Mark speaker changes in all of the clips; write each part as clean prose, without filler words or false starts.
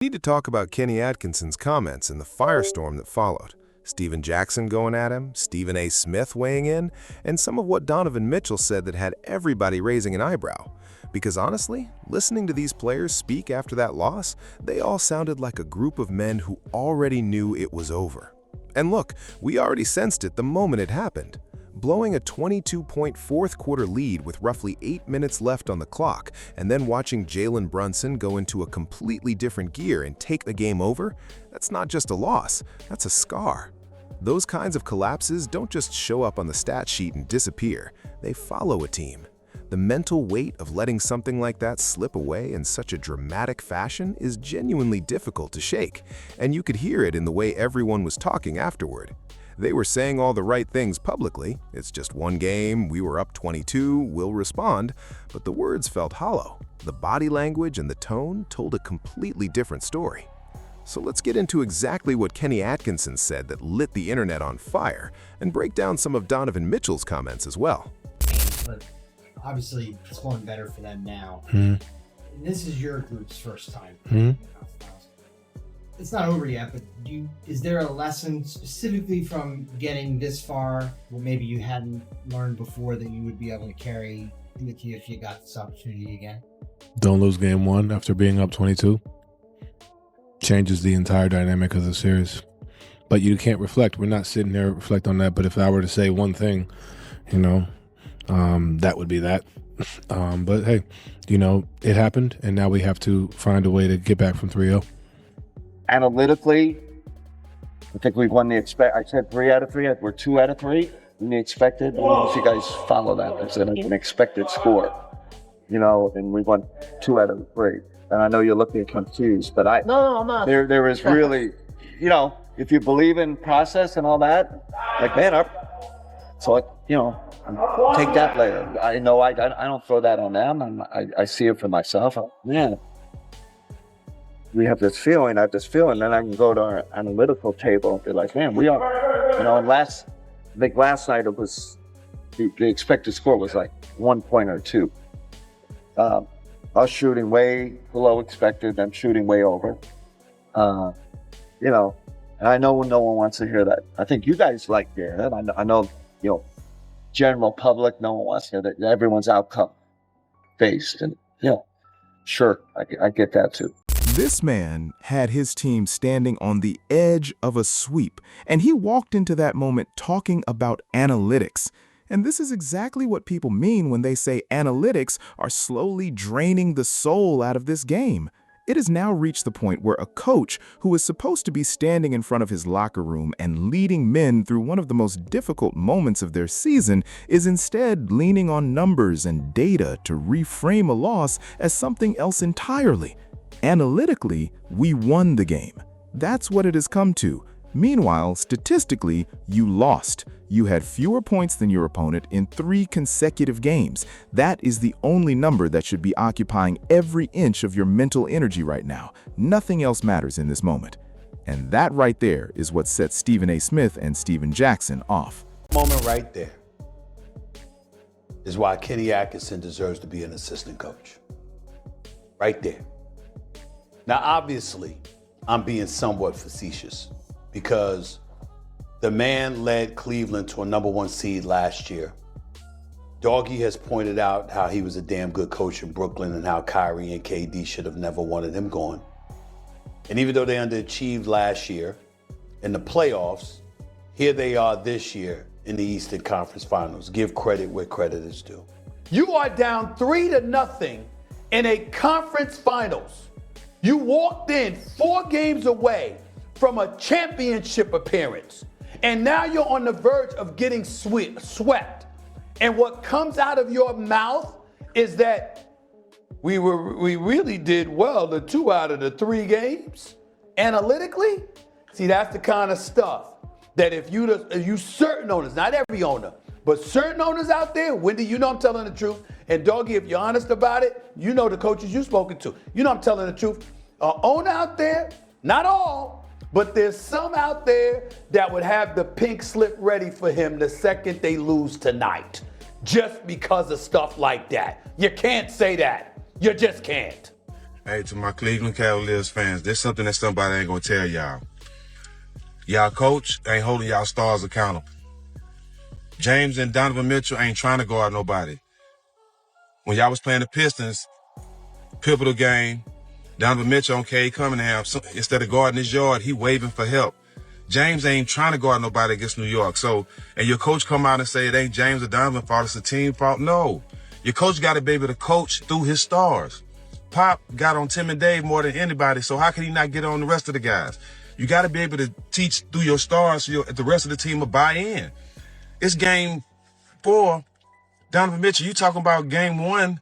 Speaker 1: We need to talk about Kenny Atkinson's comments in the firestorm that followed. Steven Jackson going at him, Stephen A. Smith weighing in, and some of what Donovan Mitchell said that had everybody raising an eyebrow. Because honestly, listening to these players speak after that loss, they all sounded like a group of men who already knew it was over. And look, we already sensed it the moment it happened. Blowing a 22-point fourth-quarter lead with roughly 8 minutes left on the clock, and then watching Jalen Brunson go into a completely different gear and take the game over, that's not just a loss, that's a scar. Those kinds of collapses don't just show up on the stat sheet and disappear, they follow a team. The mental weight of letting something like that slip away in such a dramatic fashion is genuinely difficult to shake, and you could hear it in the way everyone was talking afterward. They were saying all the right things publicly. It's just one game, we were up 22, we'll respond. But the words felt hollow. The body language and the tone told a completely different story. So let's get into exactly what Kenny Atkinson said that lit the internet on fire, and break down some of Donovan Mitchell's comments as well.
Speaker 2: But obviously, it's going better for them now. This is your group's first time. It's not over yet, but is there a lesson specifically from getting this far that maybe you hadn't learned before that you would be able to carry with you if you got this opportunity again?
Speaker 3: Don't lose game one after being up 22. Changes the entire dynamic of the series. But you can't reflect. We're not sitting there reflect on that. But if I were to say one thing, that would be that. But hey, it happened, and now we have to find a way to get back from 3-0.
Speaker 4: Analytically, I think we've won I said 3 out of 3. We're 2 out of 3 in the expected. I don't know if you guys follow that. It's an expected score, and we won 2 out of 3. And I know you're looking confused, but
Speaker 5: No, I'm not.
Speaker 4: There is really, if you believe in process and all that, like man up. So take that later. I know I don't throw that on them. I see it for myself. Man. We have this feeling, then I can go to our analytical table and be like, man, we are, and I think last night it was, the expected score was like 1 point or 2. Us shooting way below expected, them shooting way over. And I know no one wants to hear that. I think you guys like hearing it. I know, general public, no one wants to hear that. Everyone's outcome based, and, sure, I get that too.
Speaker 6: This man had his team standing on the edge of a sweep, and he walked into that moment talking about analytics. And this is exactly what people mean when they say analytics are slowly draining the soul out of this game. It has now reached the point where a coach who is supposed to be standing in front of his locker room and leading men through one of the most difficult moments of their season is instead leaning on numbers and data to reframe a loss as something else entirely. Analytically, we won the game. That's what it has come to. Meanwhile, statistically, you lost. You had fewer points than your opponent in 3 consecutive games. That is the only number that should be occupying every inch of your mental energy right now. Nothing else matters in this moment. And that right there is what sets Stephen A. Smith and Steven Jackson off.
Speaker 7: Moment right there is why Kenny Atkinson deserves to be an assistant coach. Right there. Now, obviously, I'm being somewhat facetious because the man led Cleveland to a #1 seed last year. Doggy has pointed out how he was a damn good coach in Brooklyn and how Kyrie and KD should have never wanted him gone. And even though they underachieved last year in the playoffs, here they are this year in the Eastern Conference Finals. Give credit where credit is due. You are down 3-0 in a conference finals. You walked in 4 games away from a championship appearance, and now you're on the verge of getting swept. And what comes out of your mouth is that we really did well the 2 out of the 3 games. Analytically, see, that's the kind of stuff that if you certain owners, not every owner, but certain owners out there, Wendy, I'm telling the truth. And Doggy, if you're honest about it, the coaches you've spoken to, I'm telling the truth. An owner out there, not all, but there's some out there that would have the pink slip ready for him the second they lose tonight, just because of stuff like that. You can't say that. You just can't.
Speaker 5: Hey, to my Cleveland Cavaliers fans, there's something that somebody ain't gonna tell y'all. Y'all coach ain't holding y'all stars accountable. James and Donovan Mitchell ain't trying to guard nobody. When y'all was playing the Pistons, pivotal game, Donovan Mitchell on Cade Cunningham, instead of guarding his yard, he waving for help. James ain't trying to guard nobody against New York. So, and your coach come out and say it ain't James or Donovan fault, it's a team fault. No, your coach got to be able to coach through his stars. Pop got on Tim and Dave more than anybody, so how can he not get on the rest of the guys? You got to be able to teach through your stars so the rest of the team will buy in. It's game 4. Donovan Mitchell, you talking about game 1,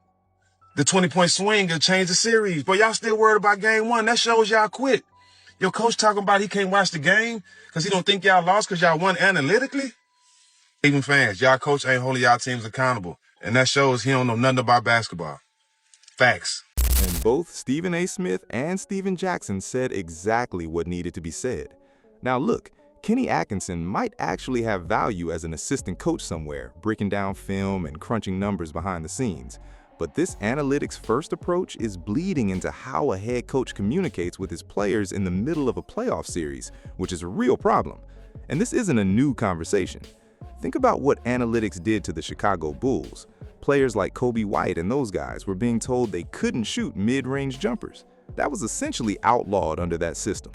Speaker 5: the 20-point swing will change the series. But y'all still worried about game 1. That shows y'all quit. Your coach talking about he can't watch the game because he don't think y'all lost because y'all won analytically? Even fans, y'all coach ain't holding y'all teams accountable. And that shows he don't know nothing about basketball. Facts.
Speaker 6: And both Stephen A. Smith and Stephen Jackson said exactly what needed to be said. Now look, Kenny Atkinson might actually have value as an assistant coach somewhere, breaking down film and crunching numbers behind the scenes. But this analytics-first approach is bleeding into how a head coach communicates with his players in the middle of a playoff series, which is a real problem. And this isn't a new conversation. Think about what analytics did to the Chicago Bulls. Players like Kobe White and those guys were being told they couldn't shoot mid-range jumpers. That was essentially outlawed under that system.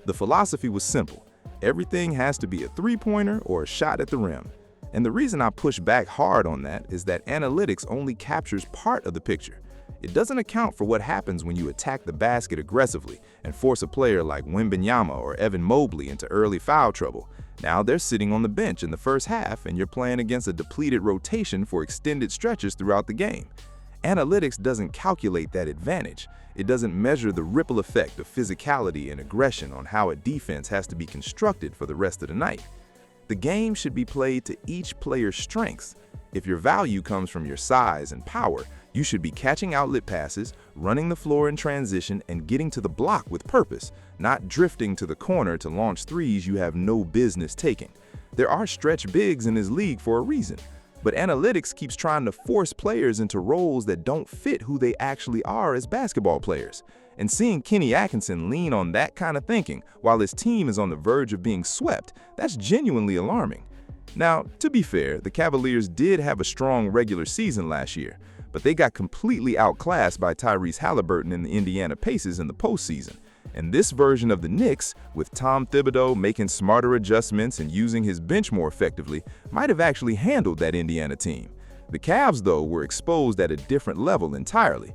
Speaker 6: The philosophy was simple. Everything has to be a three-pointer or a shot at the rim. And the reason I push back hard on that is that analytics only captures part of the picture. It doesn't account for what happens when you attack the basket aggressively and force a player like Wembanyama or Evan Mobley into early foul trouble. Now they're sitting on the bench in the first half and you're playing against a depleted rotation for extended stretches throughout the game. Analytics doesn't calculate that advantage. It doesn't measure the ripple effect of physicality and aggression on how a defense has to be constructed for the rest of the night. The game should be played to each player's strengths. If your value comes from your size and power, you should be catching outlet passes, running the floor in transition, and getting to the block with purpose, not drifting to the corner to launch threes you have no business taking. There are stretch bigs in this league for a reason, but analytics keeps trying to force players into roles that don't fit who they actually are as basketball players. And seeing Kenny Atkinson lean on that kind of thinking while his team is on the verge of being swept, that's genuinely alarming. Now, to be fair, the Cavaliers did have a strong regular season last year, but they got completely outclassed by Tyrese Halliburton and the Indiana Pacers in the postseason. And this version of the Knicks, with Tom Thibodeau making smarter adjustments and using his bench more effectively, might have actually handled that Indiana team. The Cavs, though, were exposed at a different level entirely.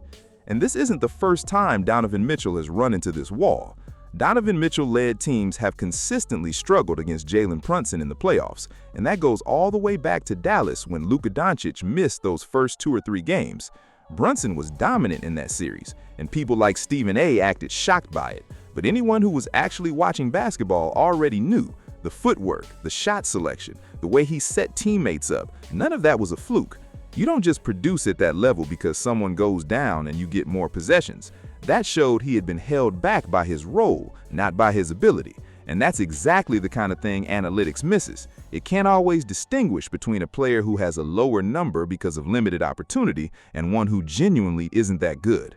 Speaker 6: And this isn't the first time Donovan Mitchell has run into this wall. Donovan Mitchell-led teams have consistently struggled against Jalen Brunson in the playoffs, and that goes all the way back to Dallas when Luka Doncic missed those first 2 or 3 games. Brunson was dominant in that series, and people like Stephen A. acted shocked by it. But anyone who was actually watching basketball already knew the footwork, the shot selection, the way he set teammates up, none of that was a fluke. You don't just produce at that level because someone goes down and you get more possessions. That showed he had been held back by his role, not by his ability. And that's exactly the kind of thing analytics misses. It can't always distinguish between a player who has a lower number because of limited opportunity and one who genuinely isn't that good.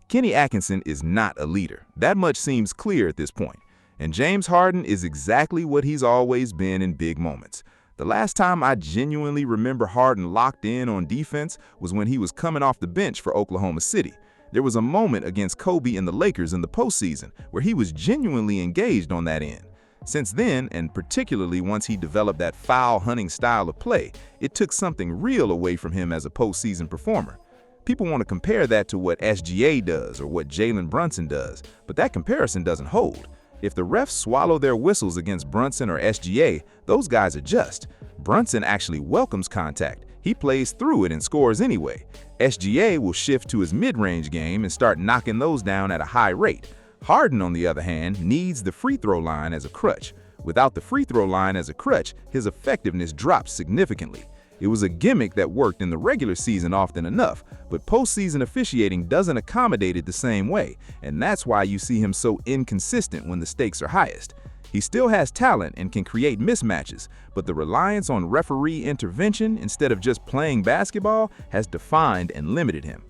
Speaker 6: Kenny Atkinson is not a leader. That much seems clear at this point. And James Harden is exactly what he's always been in big moments. The last time I genuinely remember Harden locked in on defense was when he was coming off the bench for Oklahoma City. There was a moment against Kobe and the Lakers in the postseason where he was genuinely engaged on that end. Since then, and particularly once he developed that foul-hunting style of play, it took something real away from him as a postseason performer. People want to compare that to what SGA does or what Jalen Brunson does, but that comparison doesn't hold. If the refs swallow their whistles against Brunson or SGA, those guys adjust. Brunson actually welcomes contact. He plays through it and scores anyway. SGA will shift to his mid-range game and start knocking those down at a high rate. Harden, on the other hand, needs the free throw line as a crutch. Without the free throw line as a crutch, his effectiveness drops significantly. It was a gimmick that worked in the regular season often enough, but postseason officiating doesn't accommodate it the same way, and that's why you see him so inconsistent when the stakes are highest. He still has talent and can create mismatches, but the reliance on referee intervention instead of just playing basketball has defined and limited him.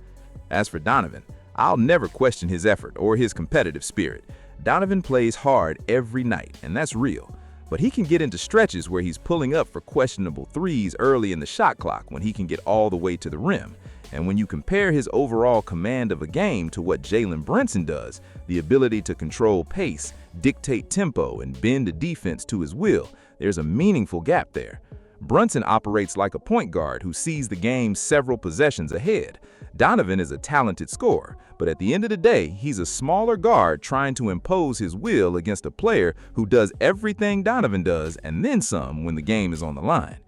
Speaker 6: As for Donovan, I'll never question his effort or his competitive spirit. Donovan plays hard every night, and that's real. But he can get into stretches where he's pulling up for questionable threes early in the shot clock when he can get all the way to the rim. And when you compare his overall command of a game to what Jalen Brunson does, the ability to control pace, dictate tempo, and bend a defense to his will, there's a meaningful gap there. Brunson operates like a point guard who sees the game several possessions ahead. Donovan is a talented scorer, but at the end of the day, he's a smaller guard trying to impose his will against a player who does everything Donovan does and then some when the game is on the line.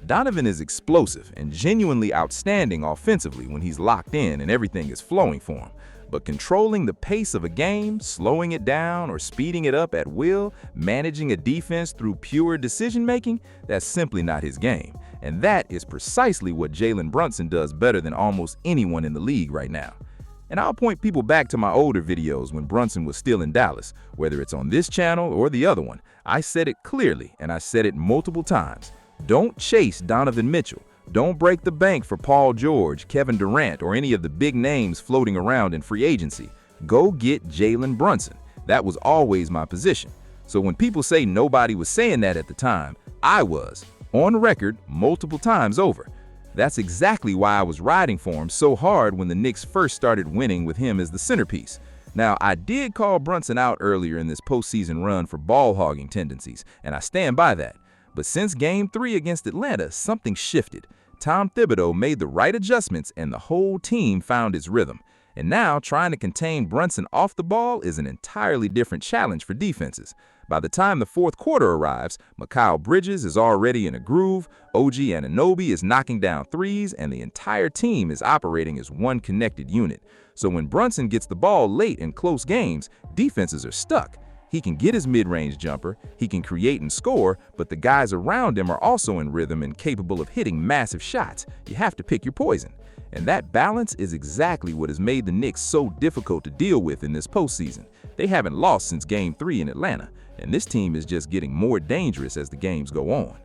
Speaker 6: Donovan is explosive and genuinely outstanding offensively when he's locked in and everything is flowing for him. But controlling the pace of a game, slowing it down or speeding it up at will, managing a defense through pure decision-making, that's simply not his game. And that is precisely what Jalen Brunson does better than almost anyone in the league right now. And I'll point people back to my older videos when Brunson was still in Dallas, whether it's on this channel or the other one. I said it clearly, and I said it multiple times. Don't chase Donovan Mitchell. Don't break the bank for Paul George, Kevin Durant, or any of the big names floating around in free agency. Go get Jalen Brunson. That was always my position. So when people say nobody was saying that at the time, I was, on record, multiple times over. That's exactly why I was riding for him so hard when the Knicks first started winning with him as the centerpiece. Now, I did call Brunson out earlier in this postseason run for ball-hogging tendencies, and I stand by that. But since Game 3 against Atlanta, something shifted. Tom Thibodeau made the right adjustments and the whole team found its rhythm. And now, trying to contain Brunson off the ball is an entirely different challenge for defenses. By the time the fourth quarter arrives, Mikal Bridges is already in a groove, OG Anunoby is knocking down threes, and the entire team is operating as one connected unit. So when Brunson gets the ball late in close games, defenses are stuck. He can get his mid-range jumper, he can create and score, but the guys around him are also in rhythm and capable of hitting massive shots. You have to pick your poison. And that balance is exactly what has made the Knicks so difficult to deal with in this postseason. They haven't lost since Game 3 in Atlanta, and this team is just getting more dangerous as the games go on.